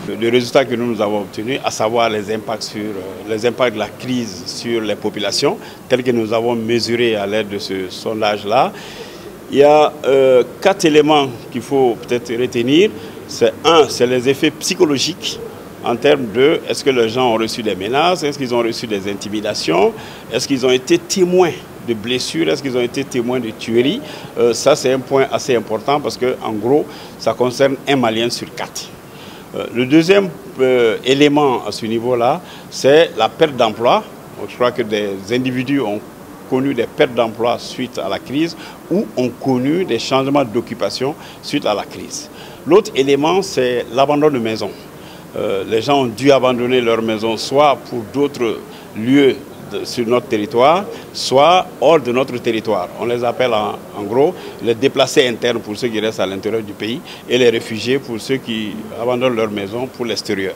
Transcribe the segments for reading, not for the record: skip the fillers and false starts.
le résultat que nous avons obtenu, à savoir les impacts de la crise sur les populations, tels que nous avons mesurés à l'aide de ce sondage-là. Il y a 4 éléments qu'il faut peut-être retenir. C'est les effets psychologiques en termes de est-ce que les gens ont reçu des menaces, est-ce qu'ils ont reçu des intimidations, est-ce qu'ils ont été témoins de blessures, est-ce qu'ils ont été témoins de tueries. Ça, c'est un point assez important parce qu'en gros, ça concerne un Malien sur 4. Le deuxième élément à ce niveau-là, c'est la perte d'emploi. Je crois que des individus ont connu des pertes d'emploi suite à la crise ou ont connu des changements d'occupation suite à la crise. L'autre élément, c'est l'abandon de maisons. Les gens ont dû abandonner leur maison soit pour d'autres lieux sur notre territoire, soit hors de notre territoire. On les appelle en gros les déplacés internes pour ceux qui restent à l'intérieur du pays et les réfugiés pour ceux qui abandonnent leur maison pour l'extérieur.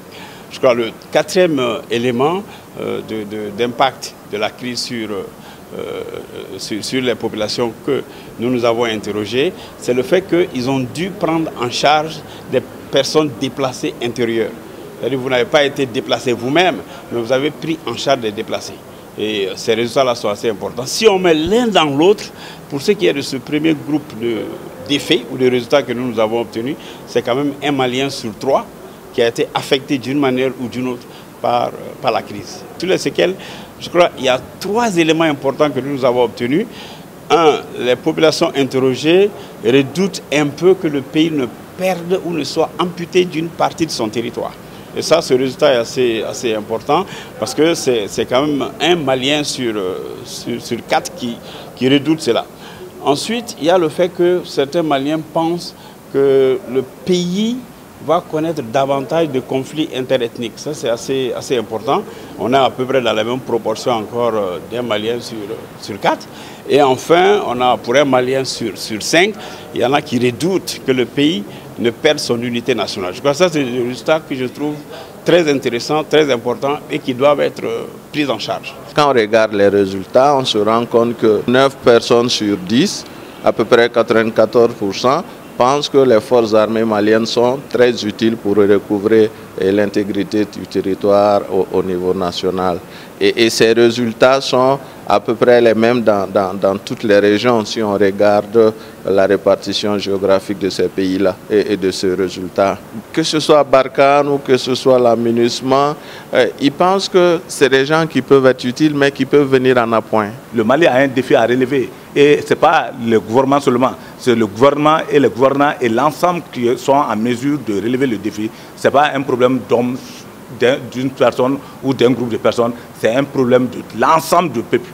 Je crois que le 4e élément d'impact de la crise sur les populations que nous avons interrogées, c'est le fait qu'ils ont dû prendre en charge des personnes déplacées intérieures. C'est-à-dire que vous n'avez pas été déplacé vous-même, mais vous avez pris en charge des déplacés. Et ces résultats-là sont assez importants. Si on met l'un dans l'autre, pour ce qui est de ce premier groupe d'effets ou de résultats que nous avons obtenus, c'est quand même un Malien sur 3 qui a été affecté d'une manière ou d'une autre par la crise. Tous les séquelles, je crois qu'il y a 3 éléments importants que nous avons obtenus. 1, les populations interrogées redoutent un peu que le pays ne perde ou ne soit amputé d'une partie de son territoire. Et ça, ce résultat est assez important parce que c'est quand même un Malien sur 4 qui redoute cela. Ensuite, il y a le fait que certains Maliens pensent que le pays va connaître davantage de conflits interethniques. Ça, c'est assez important. On est à peu près dans la même proportion encore d'un Malien sur 4. Et enfin, on a pour un Malien sur 5, il y en a qui redoutent que le pays ne perde son unité nationale. Je crois que ça, c'est des résultats que je trouve très intéressants, très importants et qui doivent être pris en charge. Quand on regarde les résultats, on se rend compte que 9 personnes sur 10, à peu près 94%, pensent que les forces armées maliennes sont très utiles pour recouvrer l'intégrité du territoire au niveau national. Et ces résultats sont à peu près les mêmes dans toutes les régions si on regarde la répartition géographique de ces pays-là et de ces résultats. Que ce soit Barkhane ou que ce soit la MINUSMA, ils pensent que c'est des gens qui peuvent être utiles mais qui peuvent venir en appoint. Le Mali a un défi à relever et ce n'est pas le gouvernement seulement, c'est le gouvernement et le gouvernement et l'ensemble qui sont en mesure de relever le défi. Ce n'est pas un problème d'homme, d'une personne ou d'un groupe de personnes, c'est un problème de l'ensemble du peuple.